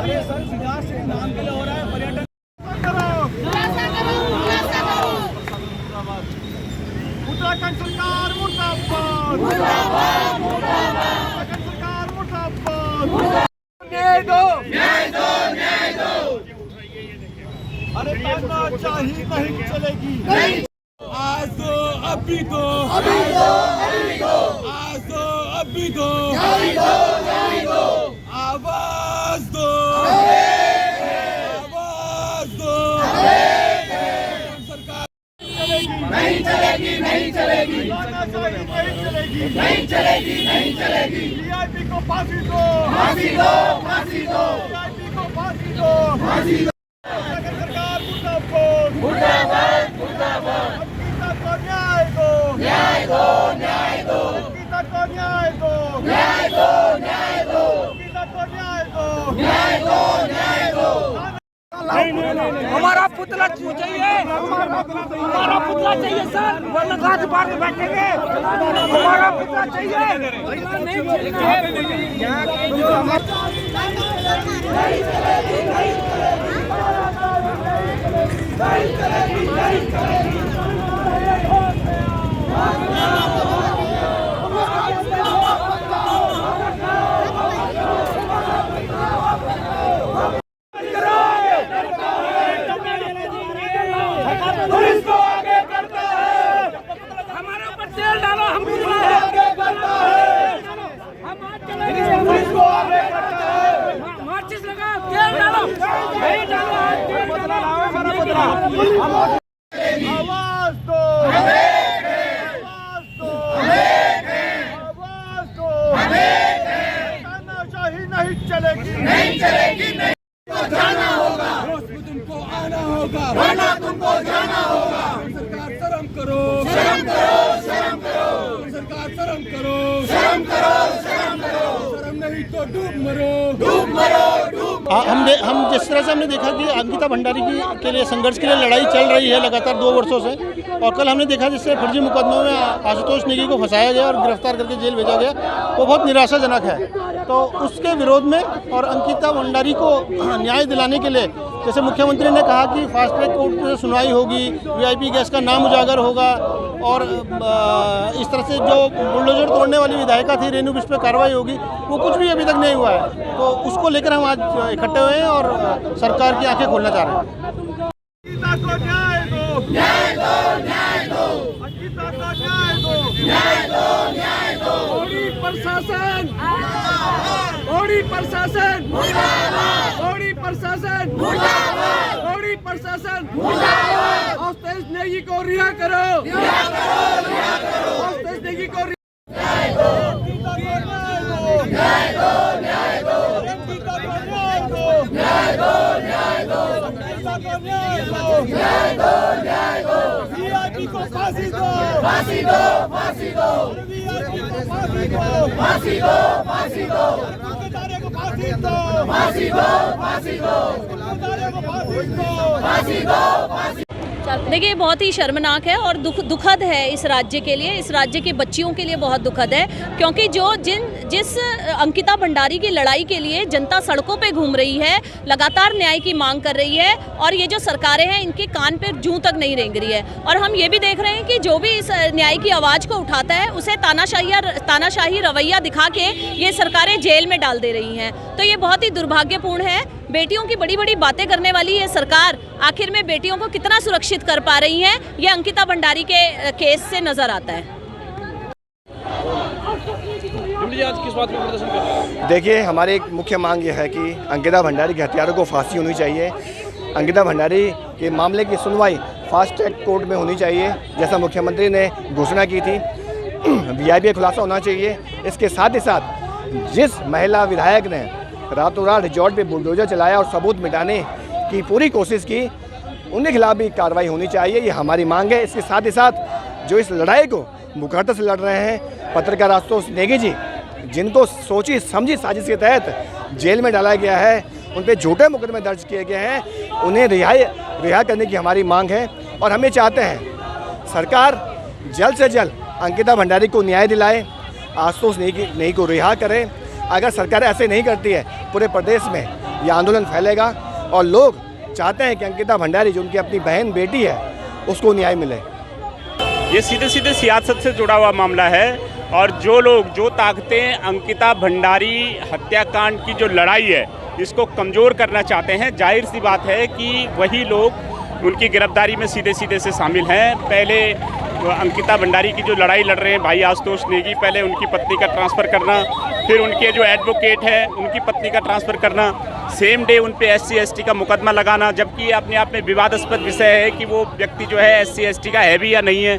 अरे सर विकास के नाम के लिए हो रहा है पर्यटन उत्तराखंड सरकार मुर्दाबाद, उत्तराखंड सरकार मुर्दाबाद। न्याय दो, न्याय दो, न्याय दो। अरे तानाशाही नहीं चलेगी। आज दो अभी दो, अभी दो, अभी दो। आज दो अभी दो, न्याय दो, न्याय दो। आवाज दो, आवाज दो। सरकार नहीं चलेगी, नहीं चलेगी, नहीं चलेगी, नहीं चलेगी, नहीं चलेगी। वीआईपी को फांसी दो, फांसी दो, फांसी दो। वीआईपी को फांसी दो, फांसी दो। सरकार मुर्दाबाद, मुर्दाबाद, मुर्दाबाद। अंकिता को न्याय दो, न्याय दो, न्याय दो। अंकिता को न्याय दो, न्याय दो, न्याय दो। अंकिता को न्याय दो, न्याय दो, न्याय दो। हमारा पुतला चाहिए, हमारा पुतला चाहिए सर, वरना गाज बार में बैठेंगे। हमारा पुतला चाहिए। आवाज दो, आवाज दो, आवाज दो। तानाशाही नहीं चलेगी, नहीं चलेगी, नहीं। जाना होगा, तुमको आना होगा, वरना तुमको जाना होगा। सरकार शर्म करो, शर्म करो, शर्म करो। सरकार शर्म करो, शर्म करो, शर्म करो। शर्म नहीं तो डूब मरो, डूब मरो, डूब। हम जिस तरह से हमने देखा कि अंकिता भंडारी के लिए संघर्ष के लिए लड़ाई चल रही है लगातार 2 वर्षों से, और कल हमने देखा जिससे फर्जी मुकदमों में आशुतोष नेगी को फंसाया गया और गिरफ्तार करके जेल भेजा गया, वो बहुत निराशाजनक है। तो उसके विरोध में और अंकिता भंडारी को न्याय दिलाने के लिए जैसे मुख्यमंत्री ने कहा कि फास्ट ट्रैक कोर्ट से सुनवाई होगी, वीआईपी गैस का नाम उजागर होगा, और इस तरह से जो बुलडोजर तोड़ने वाली विधायिका थी रेणु बिष्ट पे कार्रवाई होगी, वो कुछ भी अभी तक नहीं हुआ है। तो उसको लेकर हम आज इकट्ठे हुए हैं और सरकार की आंखें खोलना चाह रहे हैं। अंकिता को न्याय दो, न्याय दो, न्याय दो। अंकिता को न्याय दो, न्याय दो, न्याय दो। मोदी प्रशासन, मोदी प्रशासन, मोदी प्रशासन, मोदी प्रशासन। आशुतोष नेगी को रिहा करो, रिहा करो, रिहा करो। आशुतोष नेगी को न्याय दो, अंकिता को न्याय दो, न्याय दो, न्याय दो। अंकिता को न्याय दो, न्याय दो, न्याय दो। अंकिता को न्याय दो, न्याय दो, न्याय दो। वीआईपी को फांसी दो, फांसी दो, फांसी दो। वीआईपी को फांसी दो, फांसी दो, फांसी दो। ठेकेदारों को फांसी दो, फांसी दो, फांसी दो। ठेकेदारों को फांसी दो, फांसी दो, फांसी। देखिए, बहुत ही शर्मनाक है और दुखद है इस राज्य के लिए, इस राज्य की बच्चियों के लिए बहुत दुखद है, क्योंकि जिस अंकिता भंडारी की लड़ाई के लिए जनता सड़कों पे घूम रही है, लगातार न्याय की मांग कर रही है, और ये जो सरकारें हैं इनके कान पे जूं तक नहीं रेंग रही है। और हम ये भी देख रहे हैं कि जो भी इस न्याय की आवाज़ को उठाता है उसे तानाशाही रवैया दिखा के ये सरकारें जेल में डाल दे रही हैं। तो ये बहुत ही दुर्भाग्यपूर्ण है। बेटियों की बड़ी बड़ी बातें करने वाली ये सरकार आखिर में बेटियों को कितना सुरक्षित कर पा रही है, ये अंकिता भंडारी के केस से नजर आता है। आज किस बात पर प्रदर्शन कर रहे हैं? देखिए, हमारी एक मुख्य मांग यह है कि अंकिता भंडारी के हत्यारों को फांसी होनी चाहिए। अंकिता भंडारी के मामले की सुनवाई फास्ट ट्रैक कोर्ट में होनी चाहिए, जैसा मुख्यमंत्री ने घोषणा की थी। वीआईपी का खुलासा होना चाहिए। इसके साथ ही साथ जिस महिला विधायक ने रातों रात रिजॉर्ट पे बुलडोजर चलाया और सबूत मिटाने की पूरी कोशिश की, उनके खिलाफ भी कार्रवाई होनी चाहिए। ये हमारी मांग है। इसके साथ ही साथ जो इस लड़ाई को मुखरता से लड़ रहे हैं पत्रकार आशुतोष नेगी जी, जिनको सोची समझी साजिश के तहत जेल में डाला गया है, उन पर झूठे मुकदमे दर्ज किए गए हैं, उन्हें रिहा करने की हमारी मांग है। और हमें चाहते हैं सरकार जल्द से जल्द अंकिता भंडारी को न्याय दिलाए, आशुतोष नेगी को रिहा करे। अगर सरकार ऐसे नहीं करती है, पूरे प्रदेश में ये आंदोलन फैलेगा और लोग चाहते हैं कि अंकिता भंडारी जो उनकी अपनी बहन बेटी है उसको न्याय मिले। ये सीधे सीधे सियासत से जुड़ा हुआ मामला है और जो लोग जो ताकतें अंकिता भंडारी हत्याकांड की जो लड़ाई है इसको कमज़ोर करना चाहते हैं, जाहिर सी बात है कि वही लोग उनकी गिरफ्तारी में सीधे सीधे से शामिल हैं। पहले अंकिता भंडारी की जो लड़ाई लड़ रहे हैं भाई आशुतोष नेगी, पहले उनकी पत्नी का ट्रांसफ़र करना, फिर उनके जो एडवोकेट है उनकी पत्नी का ट्रांसफ़र करना, सेम डे उन पे SC ST का मुकदमा लगाना, जबकि ये अपने आप में विवादास्पद विषय है कि वो व्यक्ति जो है SC ST का है भी या नहीं है।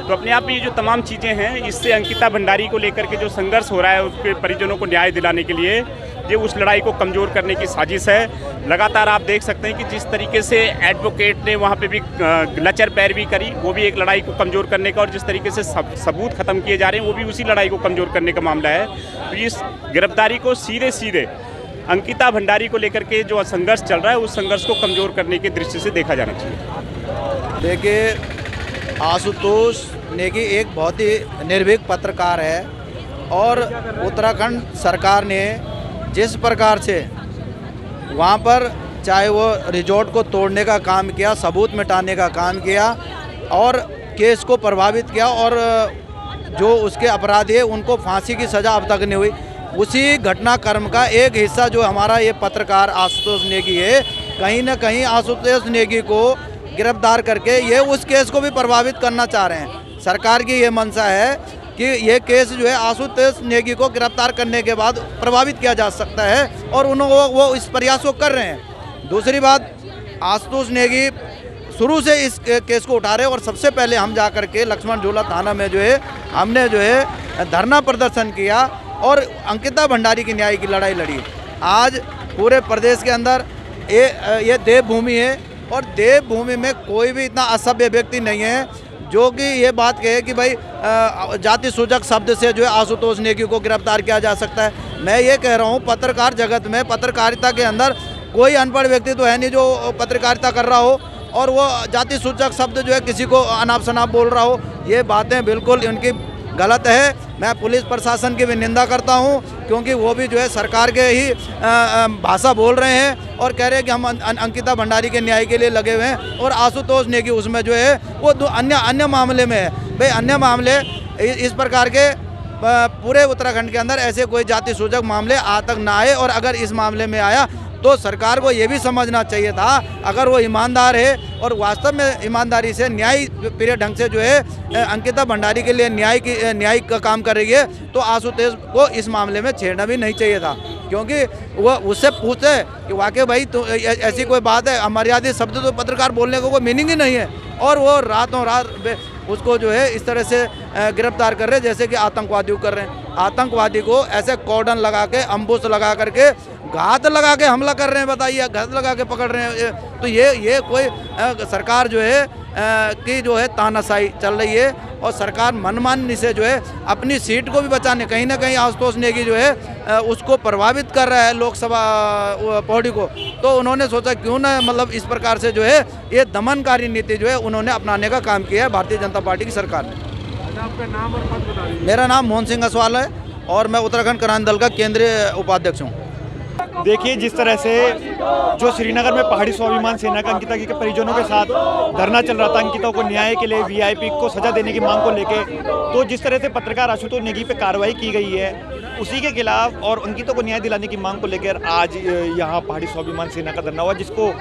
तो अपने आप में ये जो तमाम चीज़ें हैं इससे अंकिता भंडारी को लेकर के जो संघर्ष हो रहा है उसके परिजनों को न्याय दिलाने के लिए ये उस लड़ाई को कमज़ोर करने की साजिश है। लगातार आप देख सकते हैं कि जिस तरीके से एडवोकेट ने वहाँ पे भी लचर पैरवी करी, वो भी एक लड़ाई को कमज़ोर करने का, और जिस तरीके से सबूत ख़त्म किए जा रहे हैं वो भी उसी लड़ाई को कमज़ोर करने का मामला है। तो इस गिरफ्तारी को सीधे सीधे अंकिता भंडारी को लेकर के जो संघर्ष चल रहा है उस संघर्ष को कमज़ोर करने की दृष्टि से देखा जाना चाहिए। देखिए, आशुतोष नेगी एक बहुत ही निर्भीक पत्रकार है और उत्तराखंड सरकार ने जिस प्रकार से वहाँ पर चाहे वो रिजॉर्ट को तोड़ने का काम किया, सबूत मिटाने का काम किया और केस को प्रभावित किया और जो उसके अपराधी है उनको फांसी की सज़ा अब तक नहीं हुई, उसी घटनाक्रम का एक हिस्सा जो हमारा ये पत्रकार आशुतोष नेगी है, कहीं ना कहीं आशुतोष नेगी को गिरफ्तार करके ये उस केस को भी प्रभावित करना चाह रहे हैं। सरकार की ये मंशा है कि ये केस जो है आशुतोष नेगी को गिरफ्तार करने के बाद प्रभावित किया जा सकता है और वो इस प्रयास को कर रहे हैं। दूसरी बात, आशुतोष नेगी शुरू से इस केस को उठा रहे हैं और सबसे पहले हम जा कर के लक्ष्मण झूला थाना में जो है हमने जो है धरना प्रदर्शन किया और अंकिता भंडारी की न्याय की लड़ाई लड़ी। आज पूरे प्रदेश के अंदर ये देवभूमि है और देवभूमि में कोई भी इतना असभ्य व्यक्ति नहीं है जो कि ये बात कहे कि भाई जाति सूचक शब्द से जो है आशुतोष नेगी को गिरफ्तार किया जा सकता है। मैं ये कह रहा हूँ, पत्रकार जगत में, पत्रकारिता के अंदर कोई अनपढ़ व्यक्ति तो है नहीं जो पत्रकारिता कर रहा हो और वो जाति सूचक शब्द जो है किसी को अनाप शनाप बोल रहा हो। ये बातें बिल्कुल उनकी गलत है। मैं पुलिस प्रशासन की भी निंदा करता हूं क्योंकि वो भी जो है सरकार के ही भाषा बोल रहे हैं और कह रहे हैं कि हम अंकिता भंडारी के न्याय के लिए लगे हुए हैं और आशुतोष नेगी उसमें जो है वो अन्य मामले में है। भाई अन्य मामले इस प्रकार के पूरे उत्तराखंड के अंदर ऐसे कोई जाति सूचक मामले आज तक ना आए और अगर इस मामले में आया तो सरकार को ये भी समझना चाहिए था, अगर वो ईमानदार है और वास्तव में ईमानदारी से न्याय प्रिय ढंग से जो है अंकिता भंडारी के लिए न्याय का काम कर रही है तो आशुतोष को इस मामले में छेड़ना भी नहीं चाहिए था, क्योंकि वो उससे पूछे कि वाकई भाई तो ऐसी कोई बात है, अमर्यादित शब्द तो पत्रकार बोलने को कोई मीनिंग ही नहीं है और वो रातों रात उसको जो है इस तरह से गिरफ्तार कर रहे हैं जैसे कि आतंकवादी कर रहे हैं। आतंकवादी को ऐसे कॉर्डन लगा के, अम्बुश लगा करके, घात लगा के हमला कर रहे हैं। बताइए, घात लगा के पकड़ रहे हैं। तो ये कोई सरकार जो है की जो है तानाशाही चल रही है और सरकार मनमानी से जो है अपनी सीट को भी बचाने कहीं ना कहीं आशुतोष नेगी जो है उसको प्रभावित कर रहा है लोकसभा पौड़ी को। तो उन्होंने सोचा क्यों ना मतलब इस प्रकार से जो है ये दमनकारी नीति जो है उन्होंने अपनाने का काम किया है भारतीय जनता पार्टी की सरकार ने। आपका नाम और पद बता दीजिए। मेरा नाम मोहन सिंह असवाल है और मैं उत्तराखंड किसान दल का केंद्रीय उपाध्यक्ष हूँ। देखिए, जिस तरह से जो श्रीनगर में पहाड़ी स्वाभिमान सेना का अंकिता के परिजनों के साथ धरना चल रहा था अंकिता को न्याय के लिए VIP को सजा देने की मांग को लेके, तो जिस तरह से पत्रकार आशुतोष नेगी पे कार्रवाई की गई है उसी के खिलाफ और अंकिता को न्याय दिलाने की मांग को लेकर आज यहाँ पहाड़ी स्वाभिमान सेना का धरना हुआ, जिसको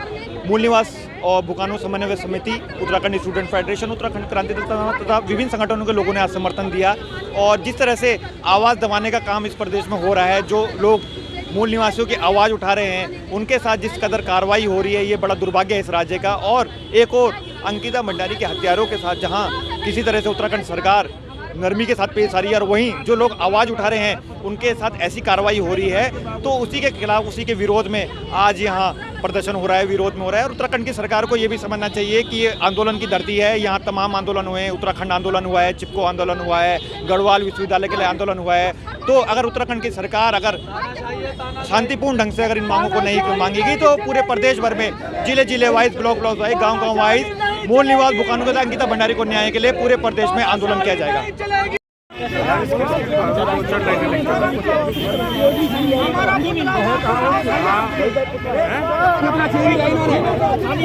मूल निवास और भुकानो समन्वय समिति, उत्तराखंड स्टूडेंट फेडरेशन, उत्तराखंड क्रांति दल तथा विभिन्न संगठनों के लोगों ने आज समर्थन दिया। और जिस तरह से आवाज़ दबाने का काम इस प्रदेश में हो रहा है, जो लोग मूल निवासियों की आवाज़ उठा रहे हैं उनके साथ जिस कदर कार्रवाई हो रही है, ये बड़ा दुर्भाग्य है इस राज्य का। और एक और अंकिता भंडारी के हत्यारों के साथ जहां किसी तरह से उत्तराखंड सरकार नरमी के साथ पेश आ रही है और वहीं जो लोग आवाज़ उठा रहे हैं उनके साथ ऐसी कार्रवाई हो रही है, तो उसी के खिलाफ, उसी के विरोध में आज यहाँ प्रदर्शन हो रहा है, विरोध में हो रहा है। और उत्तराखंड की सरकार को ये भी समझना चाहिए कि ये आंदोलन की धरती है, यहाँ तमाम आंदोलन हुए हैं, उत्तराखंड आंदोलन हुआ है, चिपको आंदोलन हुआ है, गढ़वाल विश्वविद्यालय के लिए आंदोलन हुआ है। तो अगर उत्तराखंड की सरकार अगर शांतिपूर्ण ढंग से अगर इन मांगों को नहीं मांगेगी तो पूरे प्रदेश भर में जिले वाइज, ब्लॉक वाइज, गाँव वाइज मूल निवास भुकानो के अंकिता भंडारी को न्याय के लिए पूरे प्रदेश में आंदोलन किया जाएगा। हमारा पुतला